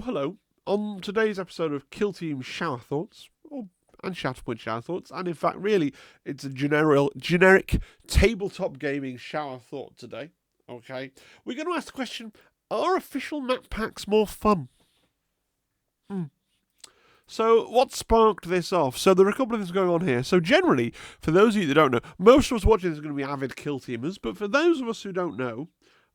Oh, hello. On today's episode of Kill Team Shower Thoughts, and Shatterpoint Shower Thoughts, and in fact, really, it's a generic tabletop gaming shower thought today. Okay, we're going to ask the question: are official map packs more fun? So, what sparked this off? So, there are a couple of things going on here. So, generally, for those of you that don't know, most of us watching this are going to be avid kill teamers, but for those of us who don't know,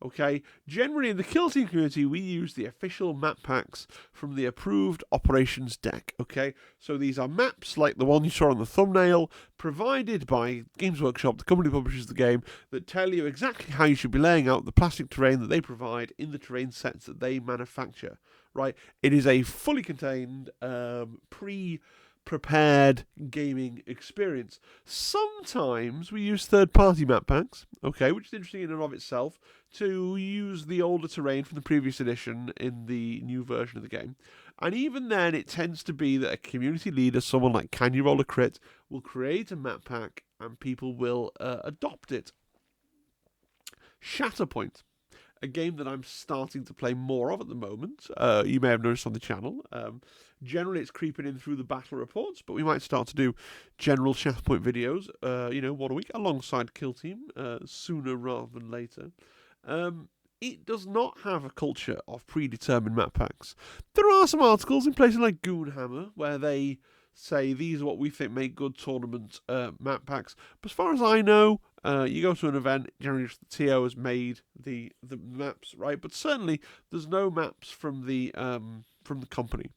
okay, generally in the kill team community, we use the official map packs from the approved operations deck, okay? So, these are maps like the one you saw on the thumbnail, provided by Games Workshop, the company that publishes the game, that tell you exactly how you should be laying out the plastic terrain that they provide in the terrain sets that they manufacture. Right, it is a fully contained, pre-prepared gaming experience. Sometimes we use third-party map packs, okay, which is interesting in and of itself, to use the older terrain from the previous edition in the new version of the game. And even then, it tends to be that a community leader, someone like Can You Roll a Crit, will create a map pack and people will adopt it. Shatterpoint, a game that I'm starting to play more of at the moment. You may have noticed on the channel. Generally, it's creeping in through the battle reports, but we might start to do general Shatterpoint videos, 1 a week, alongside Kill Team, sooner rather than later. It does not have a culture of predetermined map packs. There are some articles in places like Goonhammer where they say these are what we think make good tournament map packs. But as far as I know, you go to an event, generally just the TO has made the maps, right? But certainly there's no maps from the company.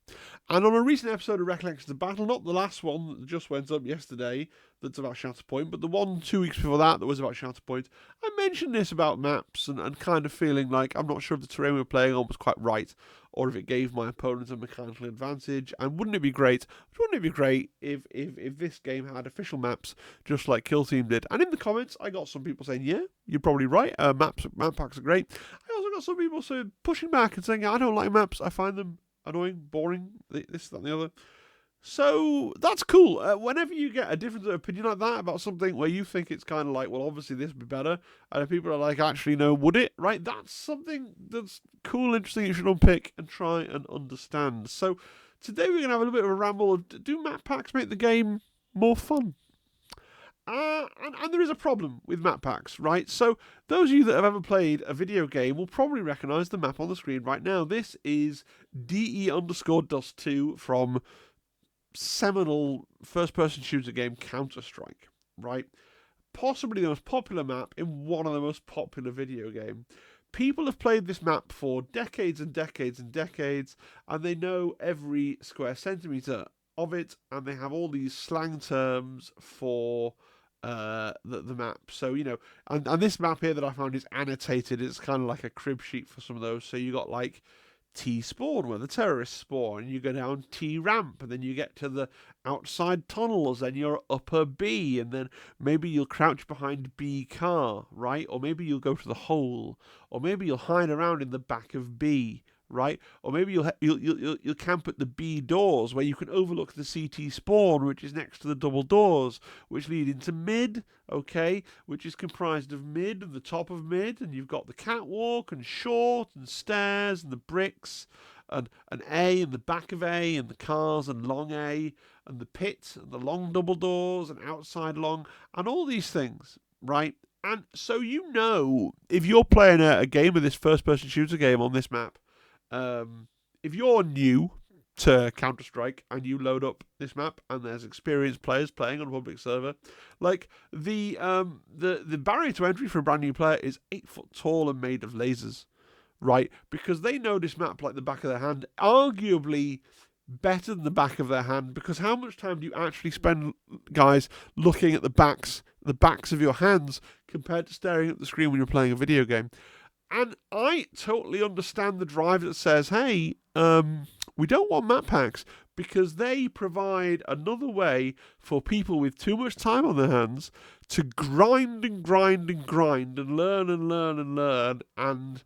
And on a recent episode of Recollections of Battle, not the last one that just went up yesterday that's about Shatterpoint, but the one 2 weeks before that was about Shatterpoint, I mentioned this about maps and kind of feeling like I'm not sure if the terrain we were playing on was quite right, or if it gave my opponent a mechanical advantage. And wouldn't it be great if this game had official maps just like Kill Team did? And in the comments, I got some people saying, yeah, you're probably right, map packs are great. I also got some people pushing back and saying, yeah, I don't like maps, I find them annoying, boring, this, that, and the other. So that's cool. Whenever you get a different opinion like that about something where you think it's kind of like, well, obviously this would be better, and if people are like, actually, no, would it? Right? That's something that's cool, interesting, you should unpick and try and understand. So today we're going to have a little bit of a ramble of, do map packs make the game more fun? And there is a problem with map packs, right? So those of you that have ever played a video game will probably recognise the map on the screen right now. This is DE_Dust2 from seminal first-person shooter game Counter-Strike, right? Possibly the most popular map in one of the most popular video games. People have played this map for decades and decades and decades, and they know every square centimetre of it, and they have all these slang terms for the map. So, and this map here that I found is annotated. It's kind of like a crib sheet for some of those. So you got like T spawn, where the terrorists spawn, and you go down T ramp, and then you get to the outside tunnels, and you're upper B, and then maybe you'll crouch behind B car, right? Or maybe you'll go to the hole, or maybe you'll hide around in the back of B, right? Or maybe you'll camp at the B doors, where you can overlook the CT spawn, which is next to the double doors, which lead into mid, okay, which is comprised of mid and the top of mid, and you've got the catwalk and short and stairs and the bricks and an A and the back of A and the cars and long A and the pit and the long double doors and outside long and all these things, right? And so if you're playing a game of this first-person shooter game on this map, if you're new to Counter-Strike and you load up this map and there's experienced players playing on a public server, like the barrier to entry for a brand new player is 8 foot tall and made of lasers, right? Because they know this map like the back of their hand, arguably better than the back of their hand, because how much time do you actually spend, guys, looking at the backs of your hands compared to staring at the screen when you're playing a video game? And I totally understand the drive that says, hey, we don't want map packs, because they provide another way for people with too much time on their hands to grind and grind and grind and learn and learn and learn. And,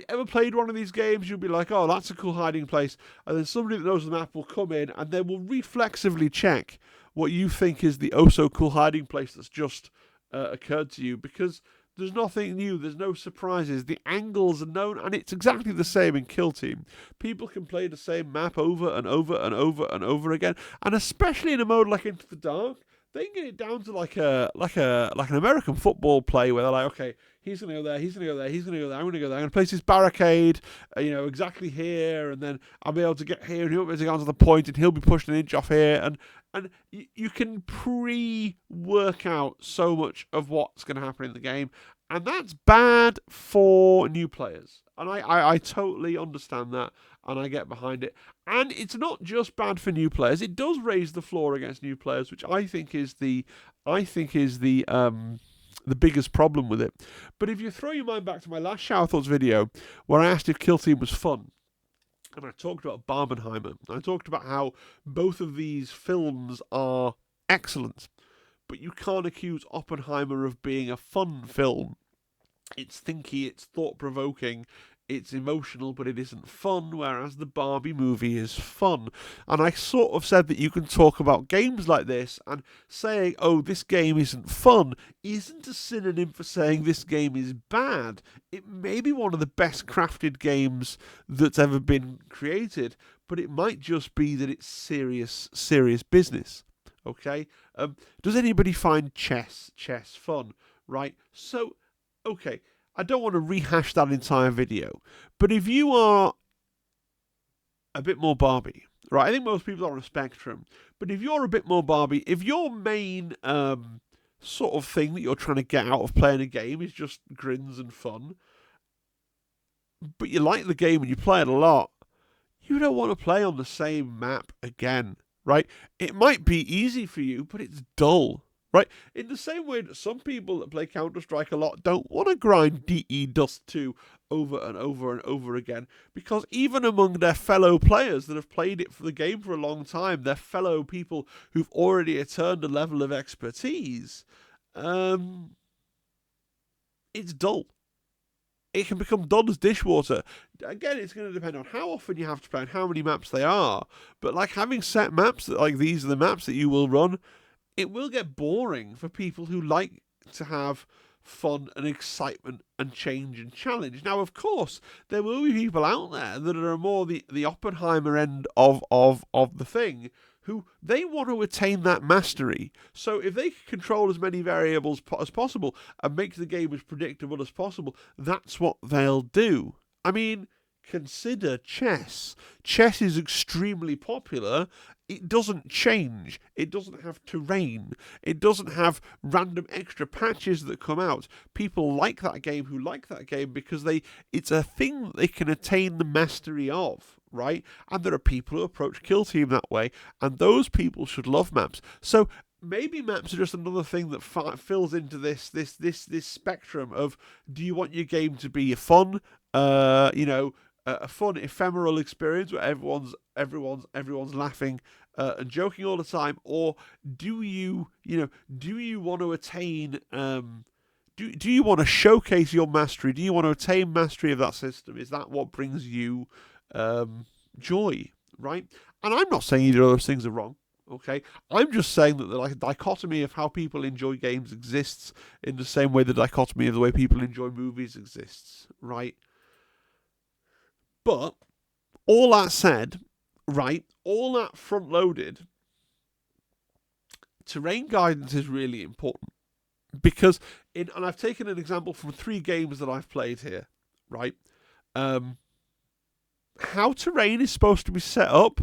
ever played one of these games, you'll be like, oh, that's a cool hiding place. And then somebody that knows the map will come in and they will reflexively check what you think is the oh-so-cool hiding place that's just occurred to you, because There's nothing new. There's no surprises. The angles are known, and it's exactly the same in Kill Team. People can play the same map over and over and over and over again, and especially in a mode like Into the Dark, they can get it down to like an American football play where they're like, okay, he's gonna go there, he's gonna go there, he's gonna go there, I'm gonna go there, I'm gonna place this barricade, exactly here, and then I'll be able to get here, and he'll be able to get onto the point, and he'll be pushed an inch off here, and you can pre-work out so much of what's going to happen in the game, and that's bad for new players. And I totally understand that, and I get behind it. And it's not just bad for new players; it does raise the floor against new players, which I think is the biggest problem with it. But if you throw your mind back to my last Shower Thoughts video, where I asked if Kill Team was fun, and I talked about Barbenheimer. I talked about how both of these films are excellent, but you can't accuse Oppenheimer of being a fun film. It's thinky, it's thought-provoking, it's emotional, but it isn't fun, whereas the Barbie movie is fun. And I sort of said that you can talk about games like this, and saying, oh, this game isn't fun, isn't a synonym for saying this game is bad. It may be one of the best crafted games that's ever been created, but it might just be that it's serious business. Okay? Does anybody find chess fun? Right? So, okay, I don't want to rehash that entire video, but if you are a bit more Barbie, right? I think most people are on a spectrum, but if you're a bit more Barbie, if your main sort of thing that you're trying to get out of playing a game is just grins and fun, but you like the game and you play it a lot, you don't want to play on the same map again, right? It might be easy for you, but it's dull. Right? In the same way that some people that play Counter-Strike a lot don't want to grind DE Dust 2 over and over and over again, because even among their fellow players that have played it for the game for a long time, their fellow people who've already attained a level of expertise, it's dull. It can become dull as dishwater. Again, it's going to depend on how often you have to play and how many maps they are, but like having set maps that like these are the maps that you will run, it will get boring for people who like to have fun and excitement and change and challenge. Now, of course, there will be people out there that are more the Oppenheimer end of the thing, who they want to attain that mastery. So if they can control as many variables as possible and make the game as predictable as possible, that's what they'll do. I mean, consider chess. Chess is extremely popular. It doesn't change. It doesn't have terrain. It doesn't have random extra patches that come out. People like that game who like that game because it's a thing that they can attain the mastery of, right? And there are people who approach Kill Team that way, and those people should love maps. So maybe maps are just another thing that fills into this spectrum of, do you want your game to be a fun, a fun ephemeral experience where everyone's laughing and joking all the time, or do you want to attain do you want to showcase your mastery? Do you want to attain mastery of that system? Is that what brings you joy, right? And I'm not saying either of those things are wrong. Okay, I'm just saying that the dichotomy of how people enjoy games exists in the same way the dichotomy of the way people enjoy movies exists, right? But all that said, right, all that front-loaded, terrain guidance is really important, because and I've taken an example from 3 games that I've played here, right? How terrain is supposed to be set up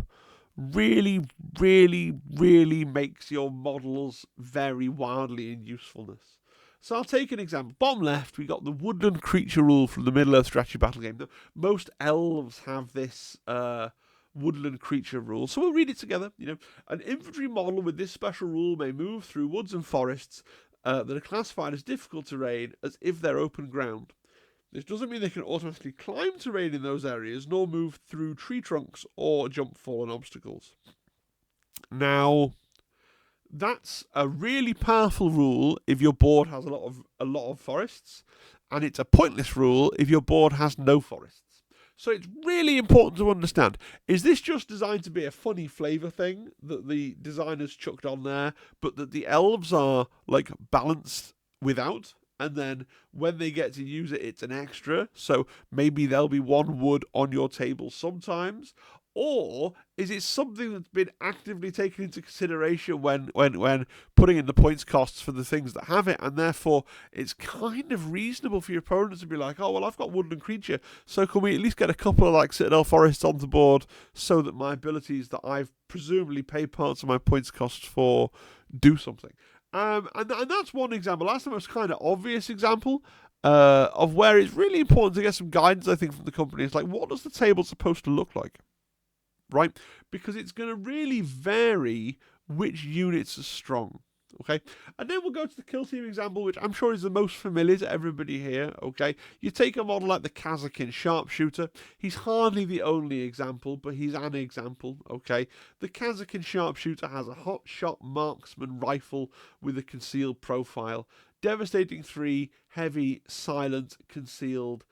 really, really, really makes your models vary wildly in usefulness. So I'll take an example. Bottom left, we got the woodland creature rule from the Middle-earth strategy battle game. Most elves have this woodland creature rule, so we'll read it together. An infantry model with this special rule may move through woods and forests that are classified as difficult terrain as if they're open ground. This doesn't mean they can automatically climb terrain in those areas, nor move through tree trunks or jump fallen obstacles. Now, that's a really powerful rule if your board has a lot of forests, and it's a pointless rule if your board has no forests. So it's really important to understand, is this just designed to be a funny flavour thing that the designers chucked on there, but that the elves are like balanced without? and then when they get to use it, it's an extra. So maybe there'll be one wood on your table sometimes. Or is it something that's been actively taken into consideration when putting in the points costs for the things that have it, and therefore it's kind of reasonable for your opponent to be like, oh well, I've got woodland creature, so can we at least get a couple of like Citadel Forests on the board so that my abilities that I've presumably paid parts of my points costs for do something. And that's one example. That's the most kind of obvious example of where it's really important to get some guidance, I think, from the company. It's like, what does the table supposed to look like? Right? Because it's going to really vary which units are strong. Okay, and then we'll go to the kill team example, which I'm sure is the most familiar to everybody here. Okay, you take a model like the Kazakin sharpshooter. He's hardly the only example, but he's an example. Okay, the Kazakin sharpshooter has a hot shot marksman rifle with a concealed profile, devastating 3, heavy, silent, concealed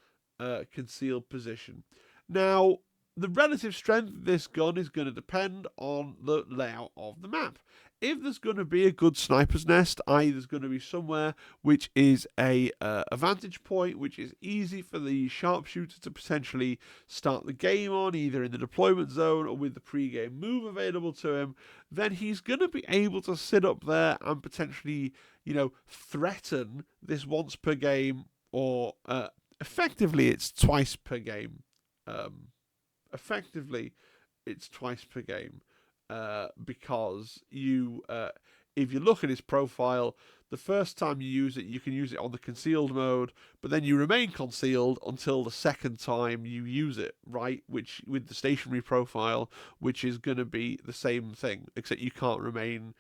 position. Now, the relative strength of this gun is going to depend on the layout of the map. If there's going to be a good sniper's nest, i.e. there's going to be somewhere which is a vantage point, which is easy for the sharpshooter to potentially start the game on, either in the deployment zone or with the pre-game move available to him, then he's going to be able to sit up there and potentially, threaten this once per game, or effectively it's twice per game. Because if you look at his profile, the first time you use it, you can use it on the concealed mode, but then you remain concealed until the second time you use it, right? Which, with the stationary profile, which is going to be the same thing, except you can't remain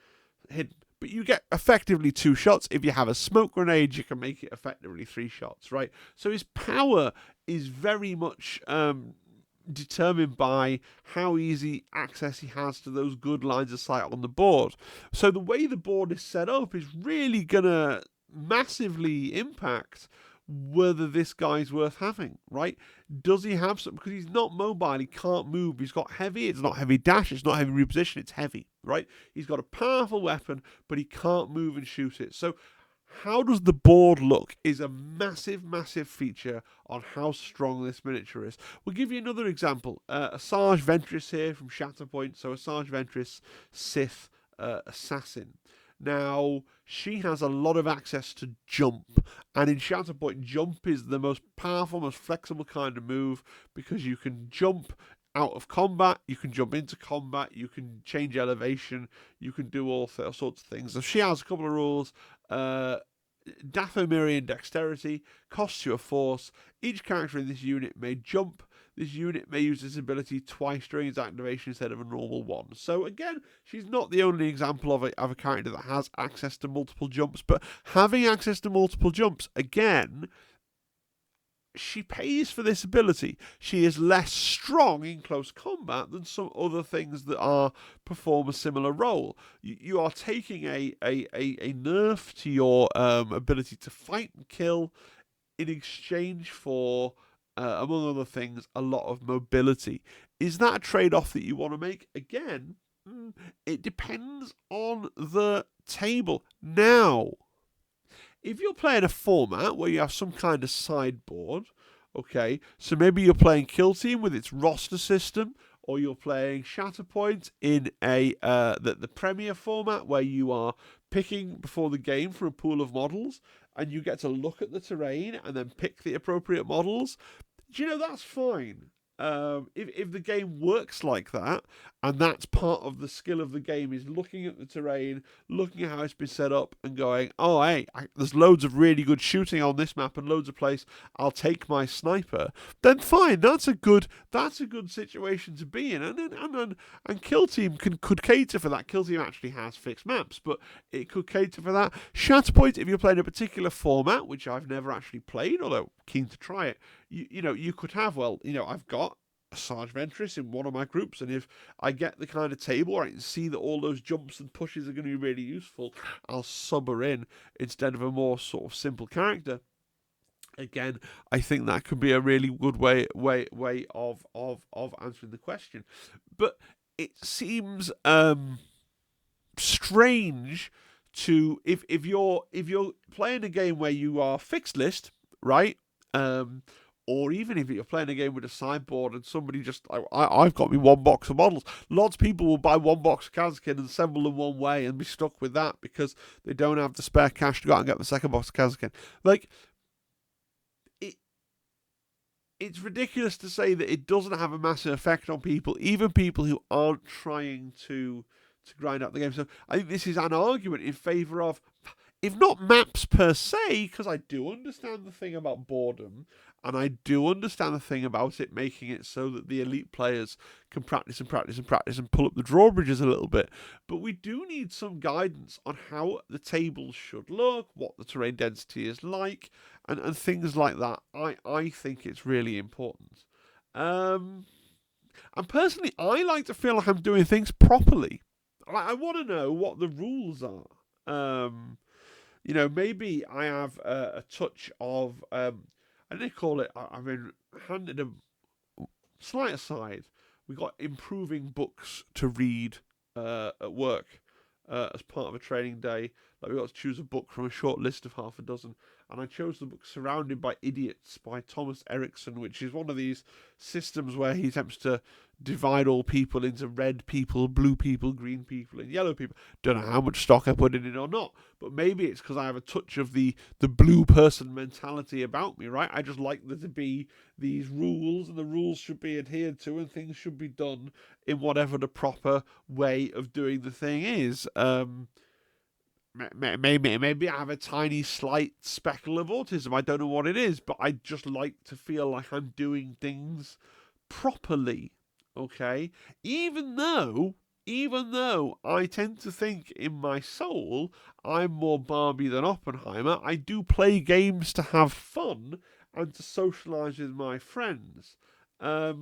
hidden. But you get effectively 2 shots. If you have a smoke grenade, you can make it effectively 3 shots, right? So his power is very much determined by how easy access he has to those good lines of sight on the board. So the way the board is set up is really going to massively impact whether this guy's worth having, right? Does he have some? Because he's not mobile, he can't move. He's got heavy, it's not heavy dash, it's not heavy reposition, it's heavy, right? He's got a powerful weapon, but he can't move and shoot it. So how does the board look is a massive, massive feature on how strong this miniature is. We'll give you another example. Asajj Ventress here from Shatterpoint. So Asajj Ventress, Sith assassin. Now, she has a lot of access to jump, and in Shatterpoint, jump is the most powerful, most flexible kind of move, because you can jump out of combat, you can jump into combat, you can change elevation, you can do all sorts of things. So she has a couple of rules. Dathomirian dexterity costs you a force. Each character in this unit may jump. This unit may use this ability twice during its activation instead of a normal one. So again, she's not the only example of a character that has access to multiple jumps, but having access to multiple jumps, again, she pays for this ability. She is less strong in close combat than some other things that perform a similar role. You are taking a nerf to your ability to fight and kill in exchange for, among other things, a lot of mobility. Is that a trade-off that you want to make? Again, it depends on the table. Now, if you're playing a format where you have some kind of sideboard, okay, so maybe you're playing Kill Team with its roster system, or you're playing Shatterpoint in the Premier format where you are picking before the game for a pool of models, and you get to look at the terrain and then pick the appropriate models. Do you know, that's fine. If the game works like that, and that's part of the skill of the game, is looking at the terrain, looking at how it's been set up, and going, oh, hey, there's loads of really good shooting on this map and loads of place, I'll take my sniper, then fine, that's a good situation to be in, and Kill Team could cater for that. Kill Team actually has fixed maps, but it could cater for that. Shatterpoint, if you're playing a particular format, which I've never actually played, although keen to try it, you could have, I've got Asajj Ventress in one of my groups, and if I get the kind of table where I can see that all those jumps and pushes are going to be really useful, I'll sub her in instead of a more sort of simple character. Again, I think that could be a really good way of answering the question. But it seems strange to if you're playing a game where you are fixed list, right? Or even if you're playing a game with a sideboard and somebody I've got me one box of models. Lots of people will buy one box of Kazakin and assemble them one way and be stuck with that because they don't have the spare cash to go out and get the second box of Kazakin. Like, it's ridiculous to say that it doesn't have a massive effect on people, even people who aren't trying to grind out the game. So I think this is an argument in favour of, if not maps per se, because I do understand the thing about boredom, and I do understand the thing about it making it so that the elite players can practice and practice and practice and pull up the drawbridges a little bit. But we do need some guidance on how the tables should look, what the terrain density is like, and things like that. I think it's really important. And personally, I like to feel like I'm doing things properly. I want to know what the rules are. Maybe I have a touch of, I didn't call it, I've been handed a slight aside. We got improving books to read at work as part of a training day. Like, we got to choose a book from a short list of half a dozen, and I chose the book Surrounded by Idiots by Thomas Erickson, which is one of these systems where he attempts to divide all people into red people, blue people, green people, and yellow people. Don't know how much stock I put in it or not, but maybe it's because I have a touch of the blue person mentality about me, right? I just like there to be these rules, and the rules should be adhered to, and things should be done in whatever the proper way of doing the thing is. Maybe I have a tiny, slight speckle of autism. I don't know what it is, but I just like to feel like I'm doing things properly. Okay? Even though I tend to think in my soul I'm more Barbie than Oppenheimer, I do play games to have fun and to socialise with my friends. I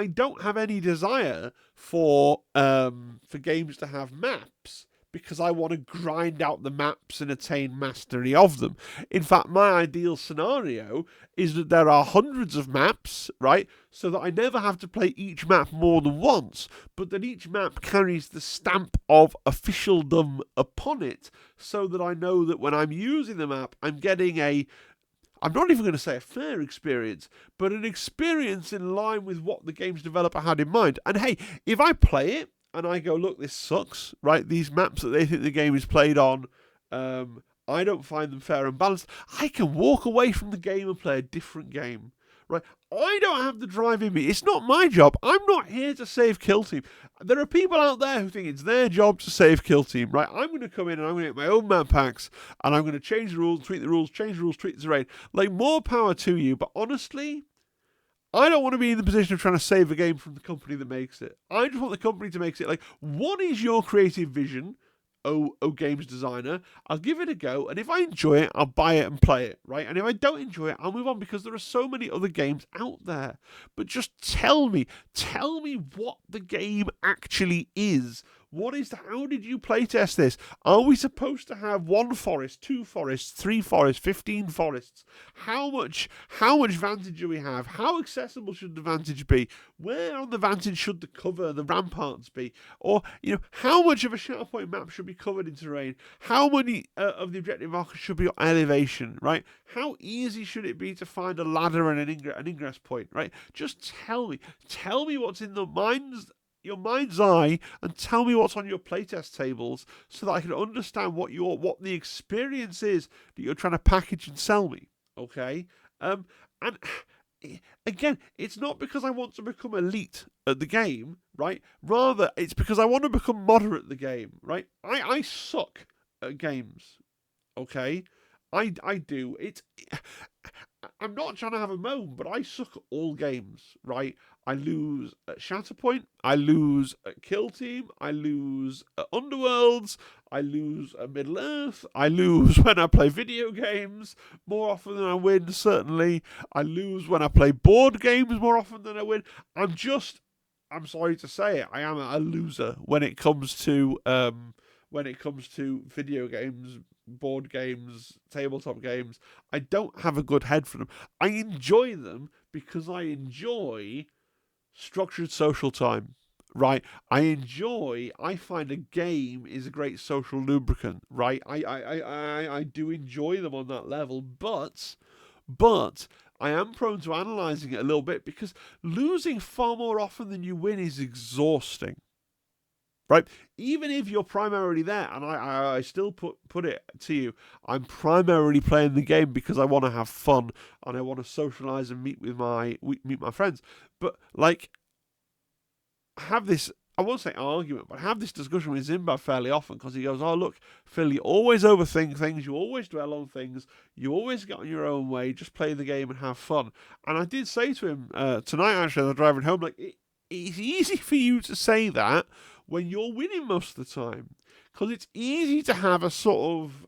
don't have any desire for games to have maps, because I want to grind out the maps and attain mastery of them. In fact, my ideal scenario is that there are hundreds of maps, right? So that I never have to play each map more than once, but that each map carries the stamp of officialdom upon it, so that I know that when I'm using the map, I'm getting I'm not even going to say a fair experience, but an experience in line with what the game's developer had in mind. And hey, if I play it, and I go, look, this sucks, right? These maps that they think the game is played on, I don't find them fair and balanced. I can walk away from the game and play a different game, right? I don't have the drive in me. It's not my job. I'm not here to save Kill Team. There are people out there who think it's their job to save Kill Team, right? I'm going to come in and I'm going to get my own map packs, and I'm going to change the rules, tweak the rules, change the rules, tweak the terrain. Like, more power to you, but honestly, I don't want to be in the position of trying to save a game from the company that makes it. I just want the company to make it. Like, what is your creative vision, oh games designer? I'll give it a go, and if I enjoy it, I'll buy it and play it, right? And if I don't enjoy it, I'll move on, because there are so many other games out there. But just tell me what the game actually is. How did you playtest this? Are we supposed to have 1 forest, 2 forests, 3 forests, 15 forests? How much vantage do we have? How accessible should the vantage be? Where on the vantage should the cover, the ramparts be? Or, how much of a Shatterpoint map should be covered in terrain? How many of the objective markers should be on elevation, right? How easy should it be to find a ladder and an ingress point, right? Just tell me what's in your mind's eye, and tell me what's on your playtest tables, so that I can understand what the experience is that you're trying to package and sell me. Okay, and again, it's not because I want to become elite at the game, right? Rather, it's because I want to become moderate at the game, right? I suck at games. Okay, I do. I'm not trying to have a moan, but I suck at all games, right? I lose at Shatterpoint, I lose at Kill Team, I lose at Underworlds, I lose at Middle Earth, I lose when I play video games more often than I win, certainly. I lose when I play board games more often than I win. I'm sorry to say it, I am a loser when it comes to video games, board games, tabletop games. I don't have a good head for them. I enjoy them because I enjoy structured social time, right? I find a game is a great social lubricant, right? I do enjoy them on that level, but I am prone to analysing it a little bit because losing far more often than you win is exhausting. Right, even if you're primarily there, and I still put it to you, I'm primarily playing the game because I want to have fun and I want to socialize and meet my friends. But like, have this, I won't say argument, but have this discussion with Zimba fairly often because he goes, "Oh look, Phil, you always overthink things, you always dwell on things, you always get on your own way. Just play the game and have fun." And I did say to him tonight, actually, as I was driving home, like, it's easy for you to say that when you're winning most of the time, because it's easy to have a sort of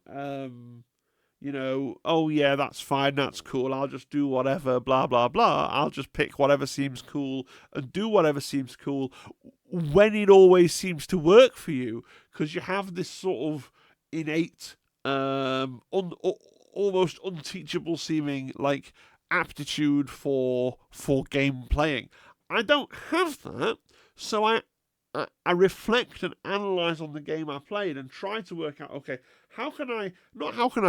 oh yeah, that's fine, that's cool, I'll just do whatever, blah blah blah, I'll just pick whatever seems cool and do whatever seems cool, when it always seems to work for you, because you have this sort of innate almost unteachable seeming like aptitude for game playing. I don't have that, so I reflect and analyse on the game I played and try to work out, okay, how can I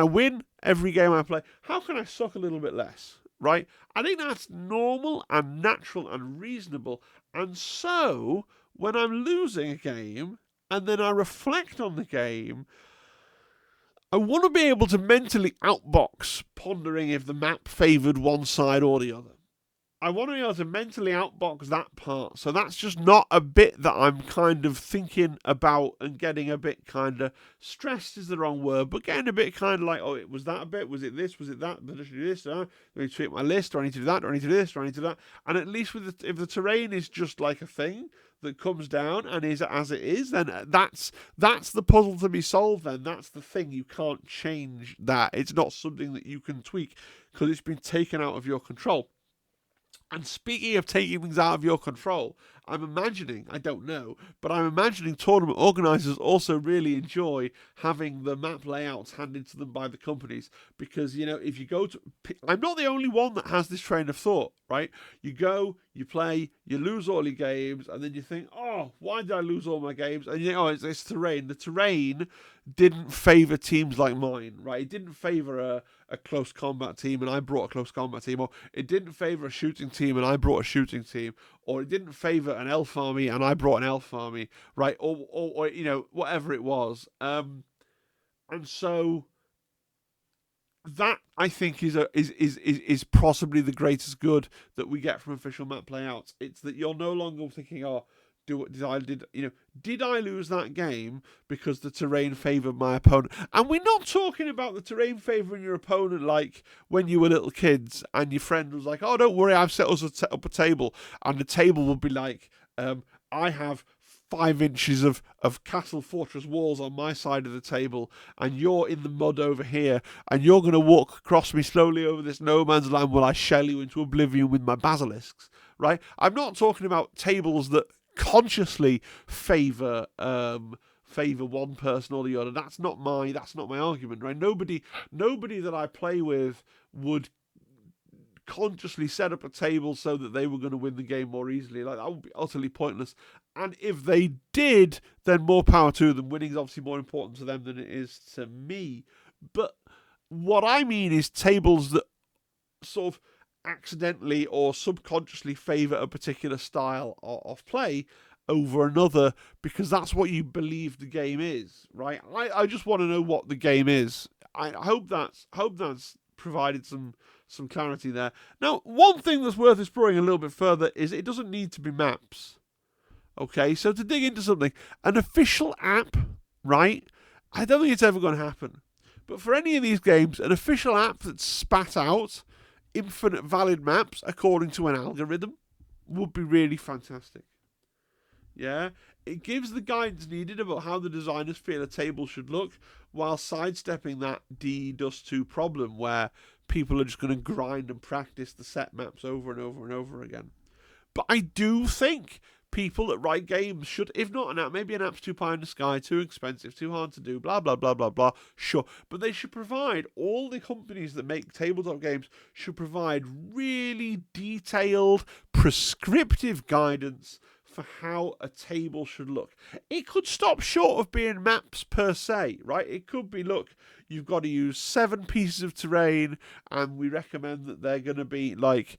win every game I play? How can I suck a little bit less? Right? I think that's normal and natural and reasonable. And so, when I'm losing a game and then I reflect on the game, I want to be able to mentally outbox pondering if the map favoured one side or the other. I want to be able to mentally outbox that part. So that's just not a bit that I'm kind of thinking about and getting a bit kind of stressed is the wrong word, but getting a bit kind of like, oh, was that a bit? Was it this? Was it that? Did I do this? Do I need to tweak my list? Do I need to do that? Do I need to do this? Do I need to do that? And at least if the terrain is just like a thing that comes down and is as it is, then that's the puzzle to be solved. Then that's the thing. You can't change that. It's not something that you can tweak because it's been taken out of your control. And speaking of taking things out of your control, I'm imagining, I don't know, but I'm imagining tournament organisers also really enjoy having the map layouts handed to them by the companies. Because, if you go to... I'm not the only one that has this train of thought, right? You go, you play, you lose all your games, and then you think, oh, why did I lose all my games? And you think, oh, it's terrain. The terrain didn't favour teams like mine, right? It didn't favour a close combat team and I brought a close combat team, or it didn't favour a shooting team and I brought a shooting team, or it didn't favour an elf army and I brought an elf army, right? Or whatever it was. And so that, I think, is possibly the greatest good that we get from official map layouts. It's that you're no longer thinking, oh, did I lose that game because the terrain favoured my opponent? And we're not talking about the terrain favouring your opponent like when you were little kids and your friend was like, oh, don't worry, I've set us up a table, and the table would be like, I have 5 inches of castle fortress walls on my side of the table, and you're in the mud over here, and you're going to walk across me slowly over this no man's land while I shell you into oblivion with my basilisks, right? I'm not talking about tables that consciously favour one person or the other. That's not my argument, right? Nobody that I play with would consciously set up a table so that they were going to win the game more easily. Like, that would be utterly pointless. And if they did, then more power to them. Winning is obviously more important to them than it is to me. But what I mean is tables that sort of accidentally or subconsciously favour a particular style of play over another, because that's what you believe the game is, right? I just want to know what the game is. I hope that's provided some clarity there. Now, one thing that's worth exploring a little bit further is it doesn't need to be maps. Okay, so to dig into something, an official app, right? I don't think it's ever going to happen. But for any of these games, an official app that spat out infinite valid maps according to an algorithm would be really fantastic. Yeah, it gives the guidance needed about how the designers feel a table should look, while sidestepping that D-Dust2 problem where people are just going to grind and practice the set maps over and over and over again. But I do think people that write games should, if not an app, maybe an app's too pie in the sky, too expensive, too hard to do, blah, blah, blah, blah, blah, sure. But they should provide, all the companies that make tabletop games should provide really detailed, prescriptive guidance for how a table should look. It could stop short of being maps per se, right? It could be, look, you've got to use 7 pieces of terrain, and we recommend that they're going to be like,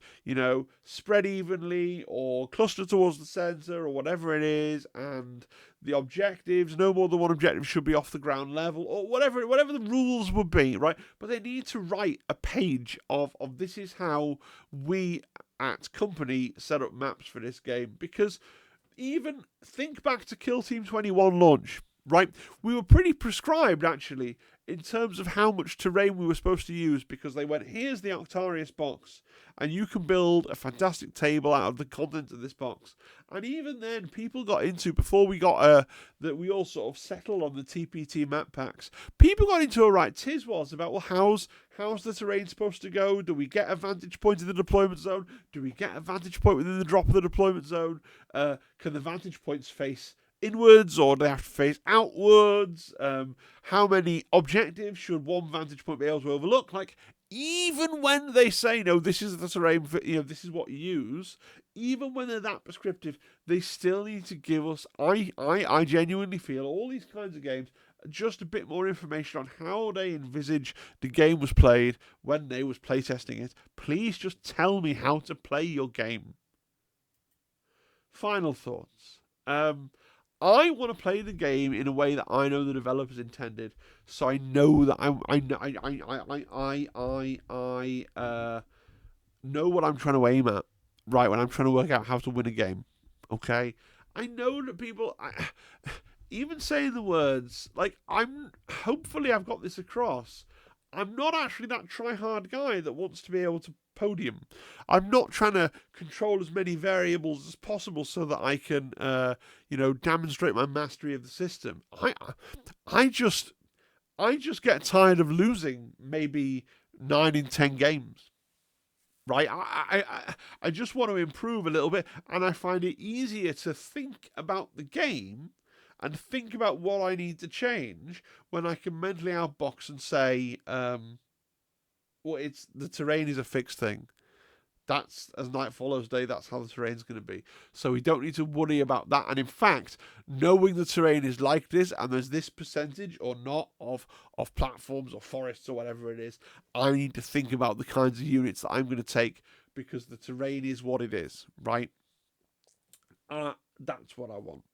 spread evenly or cluster towards the center or whatever it is, and the objectives, no more than one objective should be off the ground level, or whatever the rules would be, right? But they need to write a page of this is how we at company set up maps for this game, because even think back to Kill Team 21 launch, right? We were pretty prescribed, actually, in terms of how much terrain we were supposed to use, because they went, here's the Octarius box, and you can build a fantastic table out of the content of this box. And even then, people got into, before we got that we all sort of settled on the TPT map packs, people got into a right tiz was about, well, how's the terrain supposed to go? Do we get a vantage point in the deployment zone? Do we get a vantage point within the drop of the deployment zone? Can the vantage points face inwards, or do they have to face outwards? How many objectives should one vantage point be able to overlook? Like, even when they say, no, this is the terrain for, this is what you use, even when they're that prescriptive, they still need to give us, I genuinely feel, all these kinds of games, just a bit more information on how they envisage the game was played when they was playtesting it. Please just tell me how to play your game. Final thoughts. I want to play the game in a way that I know the developers intended, so I know that I know what I'm trying to aim at, right, when I'm trying to work out how to win a game. Okay, I know that people, even saying the words, like, hopefully I've got this across. I'm not actually that try-hard guy that wants to be able to podium. I'm not trying to control as many variables as possible so that I can, demonstrate my mastery of the system. I just get tired of losing maybe 9 in 10 games. Right? I just want to improve a little bit, and I find it easier to think about the game and think about what I need to change when I can mentally outbox and say, it's the terrain is a fixed thing. That's, as night follows day, that's how the terrain's going to be. So we don't need to worry about that. And in fact, knowing the terrain is like this, and there's this percentage or not of platforms or forests or whatever it is, I need to think about the kinds of units that I'm going to take, because the terrain is what it is, right? That's what I want.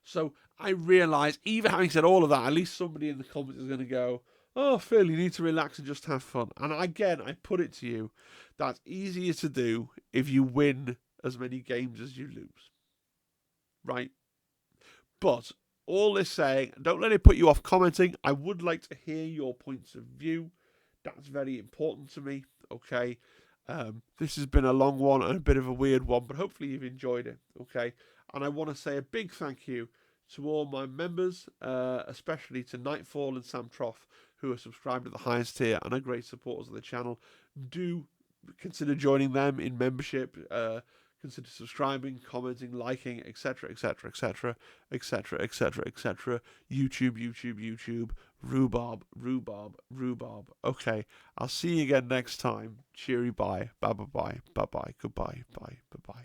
So I realise, even having said all of that, at least somebody in the comments is going to go, oh, Phil, you need to relax and just have fun. And again, I put it to you, that's easier to do if you win as many games as you lose. Right? But all this saying, don't let it put you off commenting. I would like to hear your points of view. That's very important to me. Okay? This has been a long one and a bit of a weird one, but hopefully you've enjoyed it. Okay? And I want to say a big thank you to all my members, especially to Nightfall and Sam Troff, who are subscribed at the highest tier and are great supporters of the channel. Do consider joining them in membership. Consider subscribing, commenting, liking, etc., etc., etc., etc., etc., etc. YouTube. Rhubarb. Okay, I'll see you again next time. Cheery bye. Bye. Goodbye. Bye.